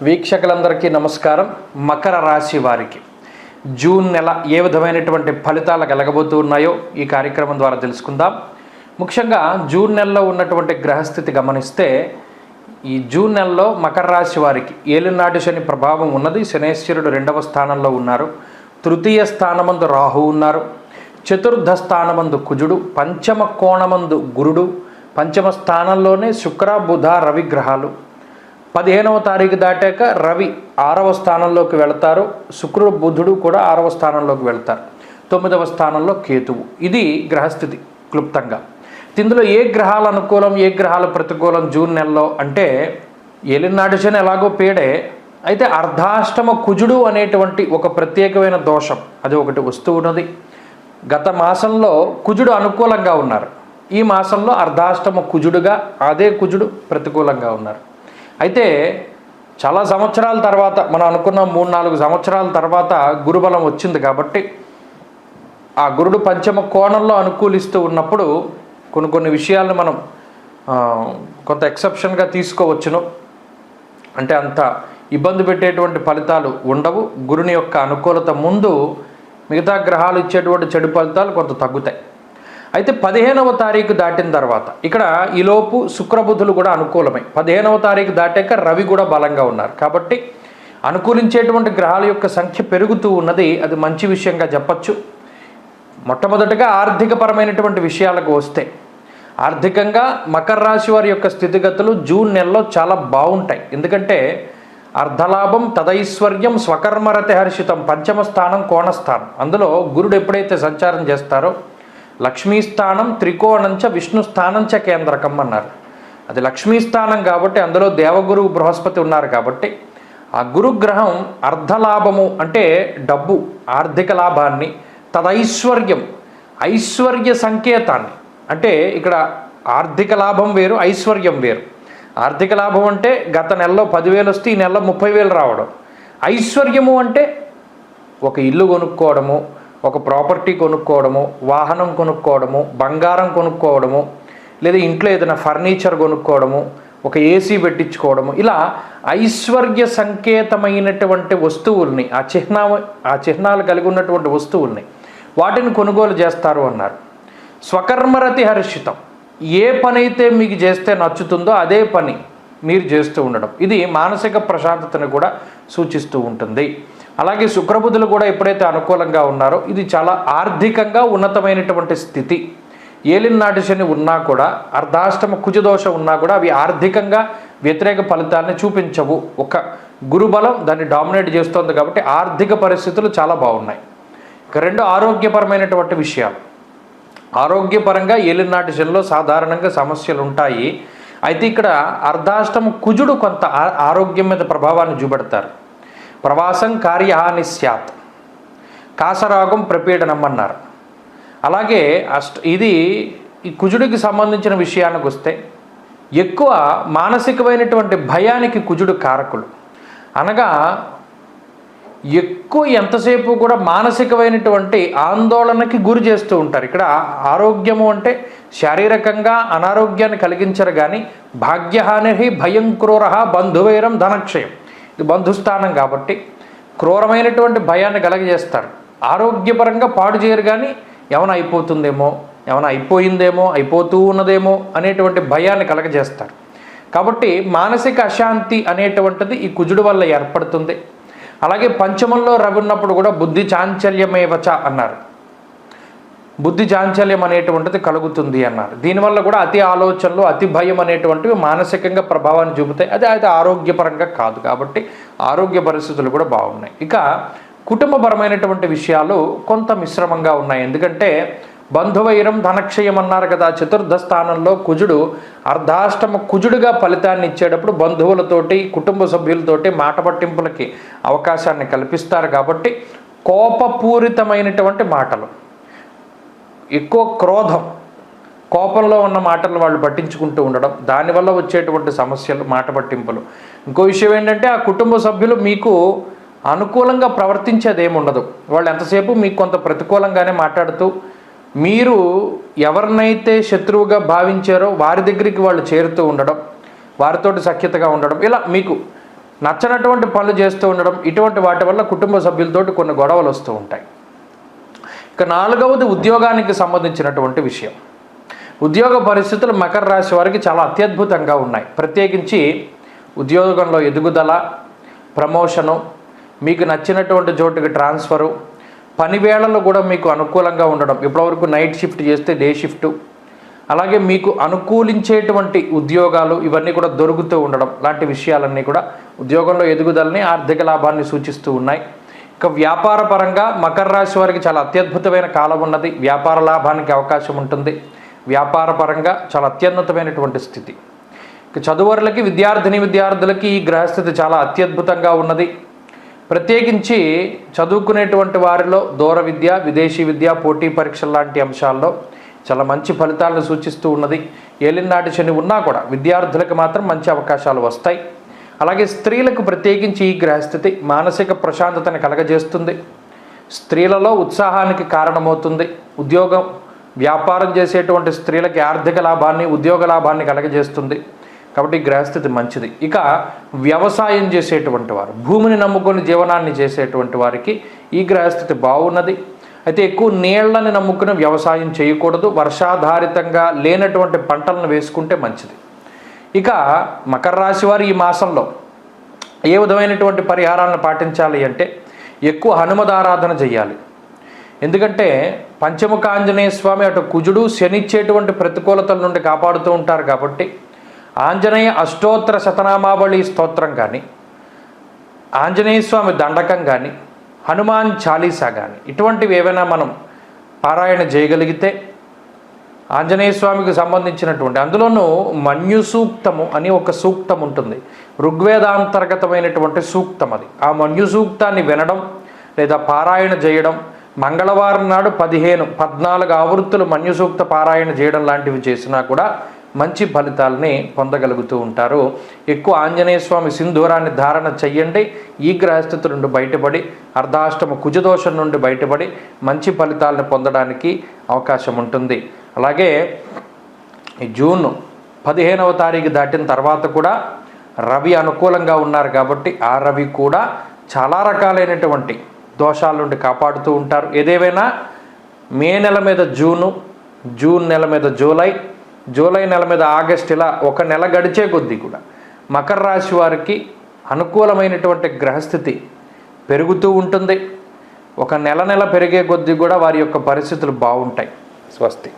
వీక్షకులందరికీ నమస్కారం. మకర రాశి వారికి జూన్ నెల ఏ విధమైనటువంటి ఫలితాలు కలగబోతూ ఉన్నాయో ఈ కార్యక్రమం ద్వారా తెలుసుకుందాం. ముఖ్యంగా జూన్ నెలలో ఉన్నటువంటి గ్రహస్థితి గమనిస్తే ఈ జూన్ నెలలో మకర రాశి వారికి ఏలినాటి శని ప్రభావం ఉన్నది. శనేశ్వరుడు 2వ స్థానంలో ఉన్నారు. తృతీయ స్థానమందు రాహు ఉన్నారు. చతుర్థ స్థానమందు కుజుడు, పంచమ కోణమందు గురుడు, పంచమ స్థానంలోనే శుక్ర బుధ రవి గ్రహాలు. 15వ తారీఖు దాటాక రవి 6వ స్థానంలోకి వెళతారు. శుక్రుడు బుధుడు కూడా 6వ స్థానంలోకి వెళతారు. 9వ స్థానంలో కేతువు. ఇది గ్రహస్థితి క్లుప్తంగా. ఇందులో ఏ గ్రహాలు అనుకూలం, ఏ గ్రహాలు ప్రతికూలం జూన్ నెలలో అంటే ఏలినాటి శని ఎలాగో పేడే, అయితే అర్ధాష్టమ కుజుడు అనేటువంటి ఒక ప్రత్యేకమైన దోషం అది ఒకటి వస్తూ ఉన్నది. గత మాసంలో కుజుడు అనుకూలంగా ఉన్నారు. ఈ మాసంలో అర్ధాష్టమ కుజుడుగా అదే కుజుడు ప్రతికూలంగా ఉన్నారు. అయితే చాలా సంవత్సరాల తర్వాత మనం అనుకున్న 3-4 సంవత్సరాల తర్వాత గురుబలం వచ్చింది కాబట్టి ఆ గురుడు పంచమ కోణంలో అనుకూలిస్తూ ఉన్నప్పుడు కొన్ని విషయాలను మనం కొంత ఎక్సెప్షన్గా తీసుకోవచ్చును. అంటే అంత ఇబ్బంది పెట్టేటువంటి ఫలితాలు ఉండవు. గురుని యొక్క అనుకూలత ముందు మిగతా గ్రహాలు ఇచ్చేటువంటి చెడు ఫలితాలు కొంత తగ్గుతాయి. అయితే 15వ తారీఖు దాటిన తర్వాత ఇక్కడ ఈలోపు శుక్రబుధులు కూడా అనుకూలమై 15వ తారీఖు దాటాక రవి కూడా బలంగా ఉన్నారు. కాబట్టి అనుకూలించేటువంటి గ్రహాల యొక్క సంఖ్య పెరుగుతూ ఉన్నది. అది మంచి విషయంగా చెప్పచ్చు. మొట్టమొదటిగా ఆర్థికపరమైనటువంటి విషయాలకు వస్తే ఆర్థికంగా మకర రాశి వారి యొక్క స్థితిగతులు జూన్ నెలలో చాలా బాగుంటాయి. ఎందుకంటే అర్ధలాభం, తదైశ్వర్యం, స్వకర్మరతి హర్షితం, పంచమ స్థానం కోణస్థానం. అందులో గురుడు ఎప్పుడైతే సంచారం చేస్తారో లక్ష్మీస్థానం త్రికోణంచ విష్ణుస్థానంచ కేంద్రకం అన్నారు. అది లక్ష్మీస్థానం కాబట్టి అందులో దేవగురు బృహస్పతి ఉన్నారు. కాబట్టి ఆ గురుగ్రహం అర్ధలాభము అంటే డబ్బు, ఆర్థిక లాభాన్ని, తదైశ్వర్యం ఐశ్వర్య సంకేతాన్ని, అంటే ఇక్కడ ఆర్థిక లాభం వేరు, ఐశ్వర్యం వేరు. ఆర్థిక లాభం అంటే గత నెలలో 10,000 వస్తే ఈ నెలలో 30,000 రావడం. ఐశ్వర్యము అంటే ఒక ఇల్లు కొనుక్కోవడము, ఒక ప్రాపర్టీ కొనుక్కోవడము, వాహనం కొనుక్కోవడము, బంగారం కొనుక్కోవడము, లేదా ఇంట్లో ఏదైనా ఫర్నిచర్ కొనుక్కోవడము, ఒక ఏసీ పెట్టించుకోవడము, ఇలా ఐశ్వర్య సంకేతమైనటువంటి వస్తువుల్ని ఆ చిహ్నాలు కలిగి ఉన్నటువంటి వస్తువుల్ని వాటిని కొనుగోలు చేస్తారు అన్నారు. స్వకర్మరతి హర్షితం, ఏ పని అయితే మీకు చేస్తే నచ్చుతుందో అదే పని మీరు చేస్తూ ఉండడం, ఇది మానసిక ప్రశాంతతను కూడా సూచిస్తూ ఉంటుంది. అలాగే శుక్రబుధులు కూడా ఎప్పుడైతే అనుకూలంగా ఉన్నారో ఇది చాలా ఆర్థికంగా ఉన్నతమైనటువంటి స్థితి. ఏలినాటి శని ఉన్నా కూడా, అర్ధాష్టమ కుజదోషం ఉన్నా కూడా అవి ఆర్థికంగా వ్యతిరేక ఫలితాన్ని చూపించవు. ఒక గురుబలం దాన్ని డామినేట్ చేస్తోంది కాబట్టి ఆర్థిక పరిస్థితులు చాలా బాగున్నాయి. ఇక 2 ఆరోగ్యపరమైనటువంటి విషయాలు. ఆరోగ్యపరంగా ఏలినాటి శనిలో సాధారణంగా సమస్యలు ఉంటాయి. అయితే ఇక్కడ అర్ధాష్టమ కుజుడు కొంత ఆరోగ్యం మీద ప్రభావాన్ని చూపెడతారు. ప్రవాసం కార్యహాని స్యాత్, కాసరాగం ప్రపీడనం అన్నారు. అలాగే ఇది ఈ కుజుడికి సంబంధించిన విషయానికి వస్తే ఎక్కువ మానసికమైనటువంటి భయానికి కుజుడు కారకులు. అనగా ఎక్కువ ఎంతసేపు కూడా మానసికమైనటువంటి ఆందోళనకి గురి చేస్తూ ఉంటారు. ఇక్కడ ఆరోగ్యము అంటే శారీరకంగా అనారోగ్యాన్ని కలిగించరు కానీ భాగ్యహాని భయం క్రూర బంధువైరం ధనక్షయం, ఇది బంధుస్థానం కాబట్టి క్రూరమైనటువంటి భయాన్ని కలగజేస్తారు. ఆరోగ్యపరంగా పాడు చేయరు కానీ ఏమైనా అయిపోతుందేమో, ఏమైనా అయిపోయిందేమో, అయిపోతూ ఉన్నదేమో అనేటువంటి భయాన్ని కలగజేస్తారు. కాబట్టి మానసిక అశాంతి అనేటువంటిది ఈ కుజుడు వల్ల ఏర్పడుతుంది. అలాగే పంచమంలో రవి ఉన్నప్పుడు కూడా బుద్ధి చాంచల్యమేవచ అన్నారు. బుద్ధి చాంచల్యం అనేటువంటిది కలుగుతుంది అన్నారు. దీనివల్ల కూడా అతి ఆలోచనలు, అతి భయం అనేటువంటివి మానసికంగా ప్రభావాన్ని చూపుతాయి. అది ఆరోగ్యపరంగా కాదు. కాబట్టి ఆరోగ్య పరిస్థితులు కూడా బాగున్నాయి. ఇక కుటుంబపరమైనటువంటి విషయాలు కొంత మిశ్రమంగా ఉన్నాయి. ఎందుకంటే బంధువైరం ధనక్షయం అన్నారు కదా. చతుర్థ స్థానంలో కుజుడు అర్ధాష్టమ కుజుడుగా ఫలితాన్ని ఇచ్చేటప్పుడు బంధువులతోటి, కుటుంబ సభ్యులతోటి మాట పట్టింపులకి అవకాశాన్ని కల్పిస్తారు. కాబట్టి కోపపూరితమైనటువంటి మాటలు, ఎక్కువ క్రోధం, కోపంలో ఉన్న మాటలు వాళ్ళు పట్టించుకుంటూ ఉండడం, దానివల్ల వచ్చేటువంటి సమస్యలు, మాట పట్టింపులు. ఇంకో విషయం ఏంటంటే ఆ కుటుంబ సభ్యులు మీకు అనుకూలంగా ప్రవర్తించేదేముండదు. వాళ్ళు ఎంతసేపు మీకు కొంత ప్రతికూలంగానే మాట్లాడుతూ మీరు ఎవరినైతే శత్రువుగా భావించారో వారి దగ్గరికి వాళ్ళు చేరుతూ ఉండడం, వారితోటి సఖ్యతగా ఉండడం, ఇలా మీకు నచ్చనటువంటి పనులు చేస్తూ ఉండడం, ఇటువంటి వాటి వల్ల కుటుంబ సభ్యులతోటి కొన్ని గొడవలు వస్తూ ఉంటాయి. ఇక 4వది ఉద్యోగానికి సంబంధించినటువంటి విషయం. ఉద్యోగ పరిస్థితులు మకర రాశి వారికి చాలా అత్యద్భుతంగా ఉన్నాయి. ప్రత్యేకించి ఉద్యోగంలో ఎదుగుదల, ప్రమోషను, మీకు నచ్చినటువంటి చోటుకి ట్రాన్స్ఫరు, పని వేళల్లో కూడా మీకు అనుకూలంగా ఉండడం. ఇప్పటివరకు నైట్ షిఫ్ట్ చేస్తే డే షిఫ్టు, అలాగే మీకు అనుకూలించేటువంటి ఉద్యోగాలు ఇవన్నీ కూడా దొరుకుతూ ఉండడం లాంటి విషయాలన్నీ కూడా ఉద్యోగంలో ఎదుగుదలని, ఆర్థిక లాభాన్ని సూచిస్తూ ఉన్నాయి. ఇక వ్యాపార పరంగా మకర రాశి వారికి చాలా అత్యద్భుతమైన కాలం ఉన్నది. వ్యాపార లాభానికి అవకాశం ఉంటుంది. వ్యాపార పరంగా చాలా అత్యున్నతమైనటువంటి స్థితి. ఇక చదువురులకి, విద్యార్థులకి ఈ గ్రహస్థితి చాలా అత్యద్భుతంగా ఉన్నది. ప్రత్యేకించి చదువుకునేటువంటి వారిలో దూర విద్య, విదేశీ విద్య, పోటీ పరీక్షలు లాంటి అంశాల్లో చాలా మంచి ఫలితాలను సూచిస్తూ ఉన్నది. ఏలినాటి శని ఉన్నా కూడా విద్యార్థులకు మాత్రం మంచి అవకాశాలు వస్తాయి. అలాగే స్త్రీలకు ప్రత్యేకించి ఈ గ్రహస్థితి మానసిక ప్రశాంతతను కలగజేస్తుంది. స్త్రీలలో ఉత్సాహానికి కారణమవుతుంది. ఉద్యోగం, వ్యాపారం చేసేటువంటి స్త్రీలకి ఆర్థిక లాభాన్ని, ఉద్యోగ లాభాన్ని కలగజేస్తుంది. కాబట్టి ఈ గ్రహస్థితి మంచిది. ఇక వ్యవసాయం చేసేటువంటి వారు, భూమిని నమ్ముకొని జీవనాన్ని చేసేటువంటి వారికి ఈ గ్రహస్థితి బాగున్నది. అయితే ఎక్కువ నీళ్లని నమ్ముకుని వ్యవసాయం చేయకూడదు. వర్షాధారితంగా లేనటువంటి పంటలను వేసుకుంటే మంచిది. ఇక మకర రాశి వారు ఈ మాసంలో ఏ విధమైనటువంటి పరిహారాలను పాటించాలి అంటే ఎక్కువ హనుమదారాధన చేయాలి. ఎందుకంటే పంచముఖ ఆంజనేయ స్వామి అటు కుజుడు, శనిచ్చేటువంటి ప్రతికూలతల నుండి కాపాడుతూ ఉంటారు. కాబట్టి ఆంజనేయ అష్టోత్తర శతనామావళి స్తోత్రం కానీ, ఆంజనేయ స్వామి దండకం కానీ, హనుమాన్ చాలీసా కానీ ఇటువంటివి ఏవైనా మనం పారాయణ చేయగలిగితే ఆంజనేయ స్వామికి సంబంధించినటువంటి, అందులోనూ మన్యు సూక్తము అని ఒక సూక్తం ఉంటుంది. ఋగ్వేదాంతర్గతమైనటువంటి సూక్తం అది. ఆ మన్యు సూక్తాన్ని వినడం లేదా పారాయణ చేయడం, మంగళవారం నాడు 14 ఆవృత్తులు మన్యు సూక్త పారాయణ చేయడం లాంటివి చేసినా కూడా మంచి ఫలితాలని పొందగలుగుతూ ఉంటారు. ఎక్కువ ఆంజనేయ స్వామి సింధూరాన్ని ధారణ చెయ్యండి. ఈ గ్రహస్థితి నుండి బయటపడి, అర్ధాష్టమ కుజదోషం నుండి బయటపడి మంచి ఫలితాలను పొందడానికి అవకాశం ఉంటుంది. అలాగే ఈ జూన్ 15వ తారీఖు దాటిన తర్వాత కూడా రవి అనుకూలంగా ఉన్నారు. కాబట్టి ఆ రవి కూడా చాలా రకాలైనటువంటి దోషాల నుండి కాపాడుతూ ఉంటారు. ఏదేమైనా మే నెల మీద జూన్ నెల మీద జూలై నెల మీద ఆగస్ట్, ఇలా ఒక నెల గడిచే కొద్దీ కూడా మకర రాశి వారికి అనుకూలమైనటువంటి గ్రహస్థితి పెరుగుతూ ఉంటుంది. ఒక నెల పెరిగే కొద్దీ కూడా వారి యొక్క పరిస్థితులు బాగుంటాయి. స్వస్తి.